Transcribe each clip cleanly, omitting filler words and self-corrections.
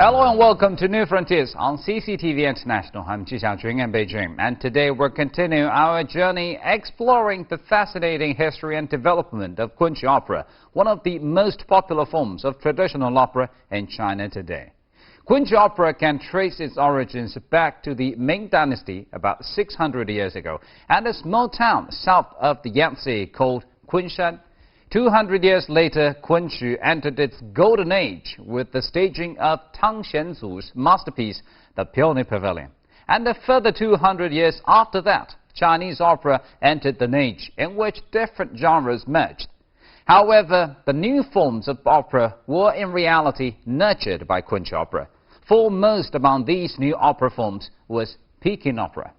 Hello and welcome to New Frontiers on CCTV International. I'm Ji Xiaojun in Beijing, and today we're continuing our journey exploring the fascinating history and development of Kunqu opera, one of the most popular forms of traditional opera in China today. Kunqu opera can trace its origins back to the Ming Dynasty about 600 years ago, and a small town south of the Yangtze called Kunshan. 200 years later, Kunqu entered its golden age with the staging of Tang Xianzu's masterpiece, The Peony Pavilion. And a further 200 years after that, Chinese opera entered an age in which different genres merged. However, the new forms of opera were in reality nurtured by Kunqu opera. Foremost among these new opera forms was Peking opera.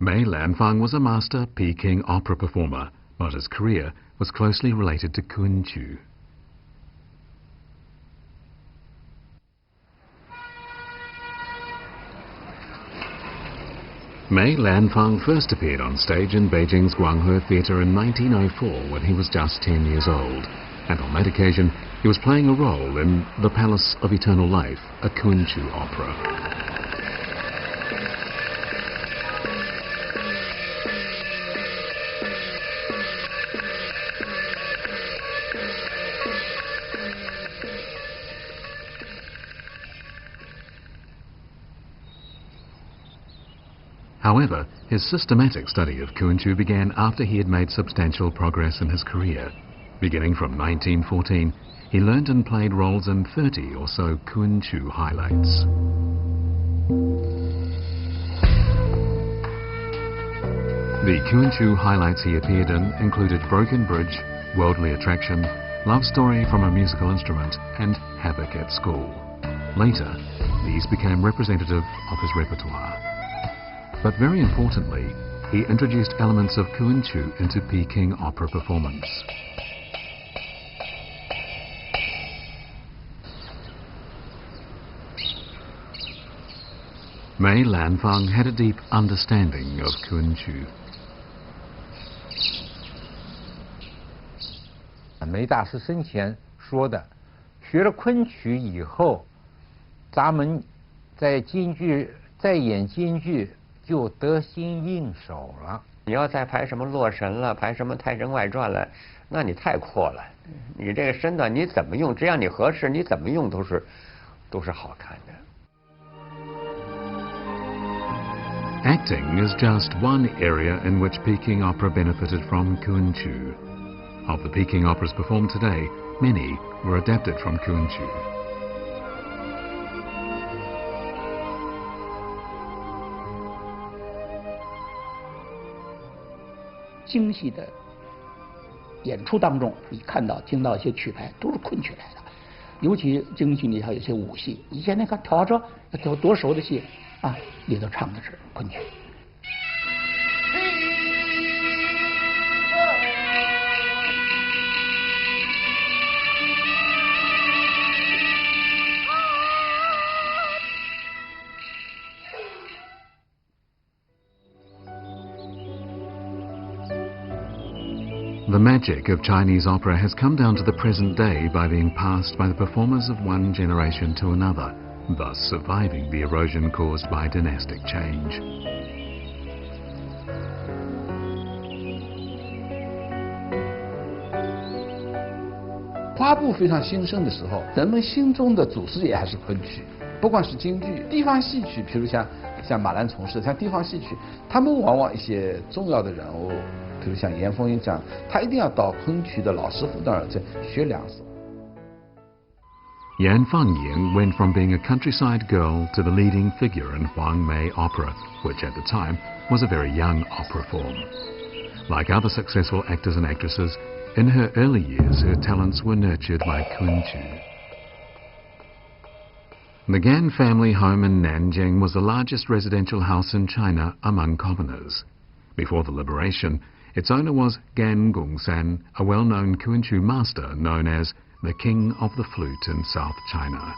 Mei Lanfang was a master Peking opera performer, but his career was closely related to Kunqu. Mei Lanfang first appeared on stage in Beijing's Guanghe Theatre in 1904 when he was just 10 years old, and on that occasion he was playing a role in The Palace of Eternal Life, a Kunqu opera. However, his systematic study of Kunqu began after he had made substantial progress in his career. Beginning from 1914, he learned and played roles in 30 or so Kunqu highlights. The Kunqu highlights he appeared in included Broken Bridge, Worldly Attraction, Love Story from a Musical Instrument, and Havoc at School. Later, these became representative of his repertoire. But very importantly, he introduced elements of Kunqu into Peking opera performance. Mei Lanfang had a deep understanding of Kunqu. 梅大师生前说的，学了昆曲以后，咱们在演京剧就得心应手了。你要再排什么《洛神》了，排什么《太神外传》了，那你太阔了。你这个身段你怎么用，只要你合适，你怎么用都是好看的。Acting is just one area in which Peking opera benefited from Kunqu. Of the Peking operas performed today, many were adapted from Kunqu. 京戏的演出当中，你看到、听到一些曲牌都是昆曲来的，尤其京剧里还有一些武戏，以前那个调着调多熟的戏啊，里头唱的是昆曲。The magic of Chinese opera has come down to the present day by being passed by the performers of one generation to another, thus surviving the erosion caused by dynastic change. 花布非常兴盛的时候，人们心中的祖师爷还是昆曲。不光是京剧，地方戏曲，比如像马兰从事，像地方戏曲，他们往往一些重要的人物，比如像严凤英这样，他一定要到昆曲的老师傅那儿去学2手。Yan Fengying went from being a countryside girl to the leading figure in Huang Mei opera, which at the time was a very young opera form. Like other successful actors and actresses, in her early years her talents were nurtured by Kunqu. The Gan family home in Nanjing was the largest residential house in China among commoners. Before the liberation, its owner was Gan Gongsan, a well-known Kunqu master known as the King of the Flute in South China.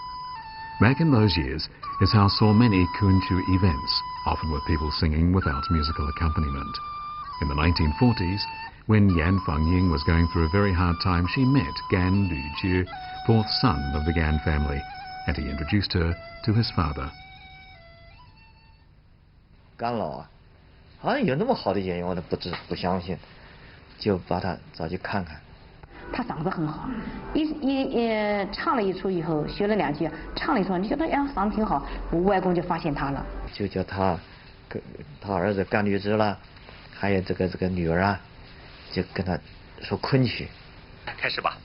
Back in those years, his house saw many Kunqu events, often with people singing without musical accompaniment. In the 1940s, when Yan Fengying was going through a very hard time, she met Gan Lujie, 4th son of the Gan family, and he introduced her to his father. 干老啊，好像有那么好的演员，我都不相信，就把他找去看看。他嗓子很好，唱了一出以后，学了2句，唱了一出，你觉得嗓子挺好，我外公就发现他了，就叫他跟他儿子干律师啦，还有这个女儿啊，就跟他说昆曲。开始吧。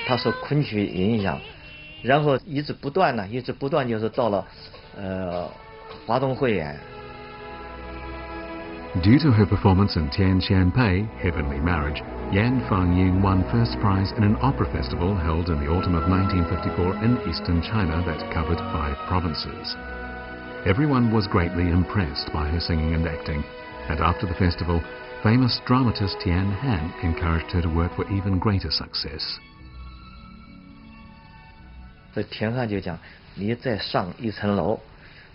他受昆曲影响，然后一直不断就是到了华东汇演。Due to her performance in Tian Qianpei, Heavenly Marriage, Yan Fengying won first prize in an opera festival held in the autumn of 1954 in eastern China that covered 5 provinces. Everyone was greatly impressed by her singing and acting, and after the festival, famous dramatist Tian Han encouraged her to work for even greater success. 所以田汉就讲，你再上一层楼，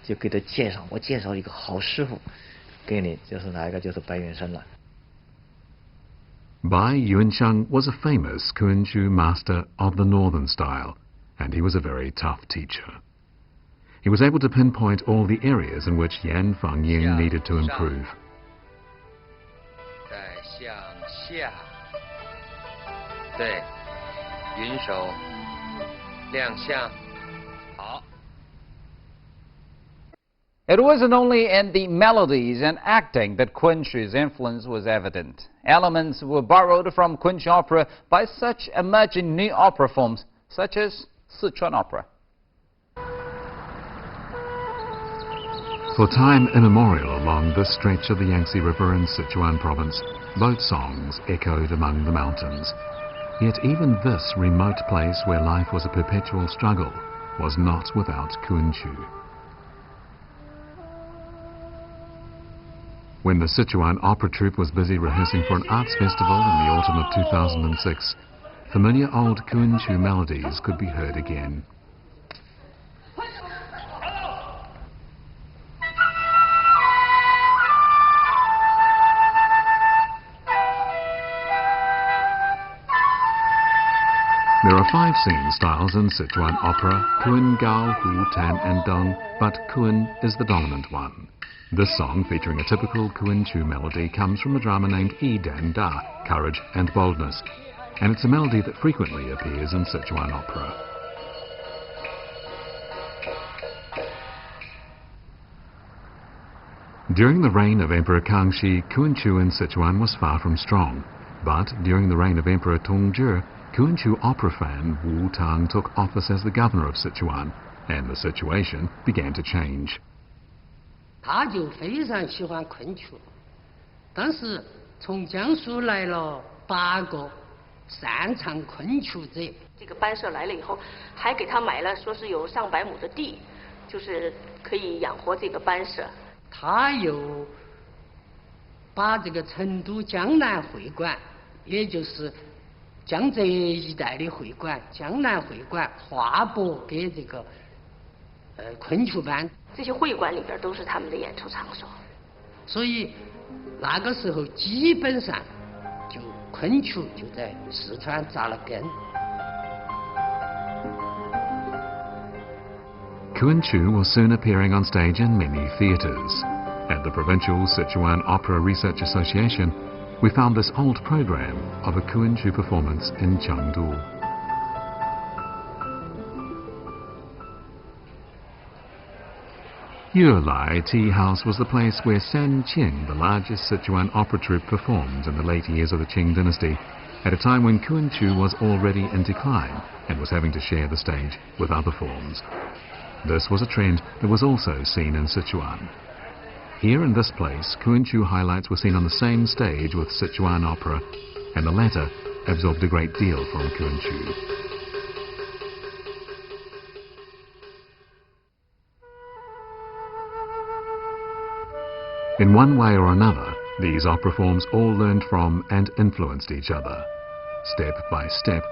就给他我介绍一个好师傅给你，就是哪一个，就是白云生了。Bai Yuansheng was a famous Kunqu master of the northern style, and he was a very tough teacher. He was able to pinpoint all the areas in which Yan Fengying needed to improve. 再向下，对，云手。 亮相，好。 It wasn't only in the melodies and acting that Kunqu's influence was evident. Elements were borrowed from Kunqu opera by such emerging new opera forms, such as Sichuan opera. For time immemorial along this stretch of the Yangtze River in Sichuan province, boat songs echoed among the mountains. Yet even this remote place where life was a perpetual struggle was not without Kunqu. When the Sichuan opera troupe was busy rehearsing for an arts festival in the autumn of 2006, familiar old Kunqu melodies could be heard again. There are 5 singing styles in Sichuan opera, Kun, Gao, Hu, Tan and Dong, but Kun is the dominant one. This song, featuring a typical Kunqu melody, comes from a drama named Yi Dan Da, Courage and Boldness, and it's a melody that frequently appears in Sichuan opera. During the reign of Emperor Kangxi, Kunqu in Sichuan was far from strong, but during the reign of Emperor Tongzhi, Kunqu opera fan Wu Tang took office as the governor of Sichuan, and the situation began to change. 他就非常喜欢昆曲，当时从江苏来了8个擅长昆曲者。这个班社来了以后，还给他买了，说是有上百亩的地，就是可以养活这个班社。他又把这个成都江南会馆，也就是江浙一带的会馆，江南会馆划拨给这个昆曲班。这些会馆里边都是他们的演出场所。所以那个时候基本上就昆曲就在四川扎了根。Kunqu was soon appearing on stage in many theatres. At the Provincial Sichuan Opera Research Association, we found this old program of a Kunqu performance in Chengdu. Yulai Tea House was the place where San Qing, the largest Sichuan opera troupe, performed in the late years of the Qing dynasty, at a time when Kunqu was already in decline and was having to share the stage with other forms. This was a trend that was also seen in Sichuan. Here in this place, Kunqu highlights were seen on the same stage with Sichuan opera, and the latter absorbed a great deal from Kunqu. In one way or another, these opera forms all learned from and influenced each other. Step by step,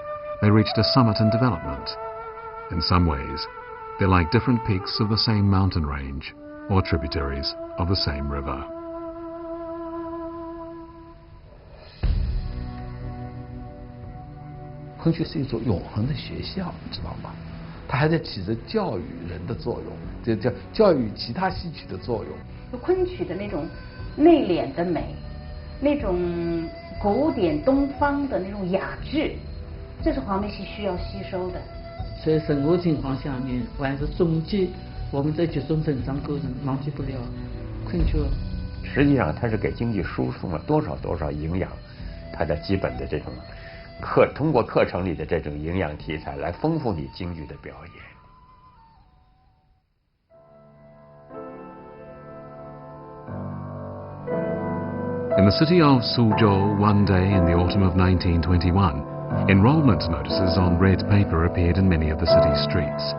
they reached a summit in development. In some ways, they're like different peaks of the same mountain range, or tributaries of the same river. Kunqu 是一所永恒的学校，你知道吗？它还在起着教育人的作用，这叫教育其他戏曲的作用。昆曲的那种内敛的美，那种古典东方的那种雅致，这是黄梅戏需要吸收的。在生活情况下面，还是终极我们在剧中成长过程忘记不了昆曲。实际上，它是给京剧输送了多少营养，它的基本的这种通过课程里的这种营养题材来丰富你京剧的表演。In the city of Suzhou, one day in the autumn of 1921, enrolment notices on red paper appeared in many of the city's streets.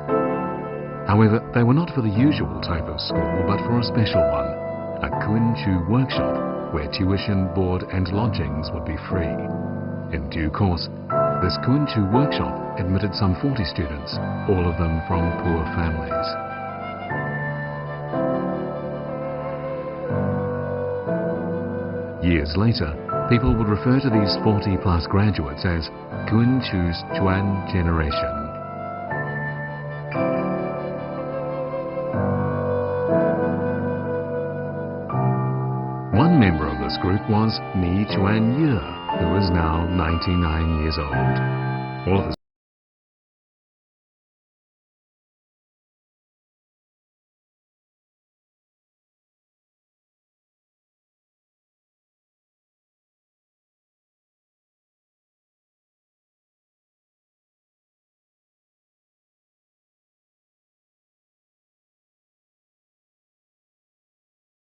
However, they were not for the usual type of school, but for a special one, a Kunqu workshop, where tuition, board and lodgings would be free. In due course, this Kunqu workshop admitted some 40 students, all of them from poor families. Years later, people would refer to these 40-plus graduates as Kunqu's Chuan generation. One member of this group was Ni Chuan Ye, who is now 99 years old. All of his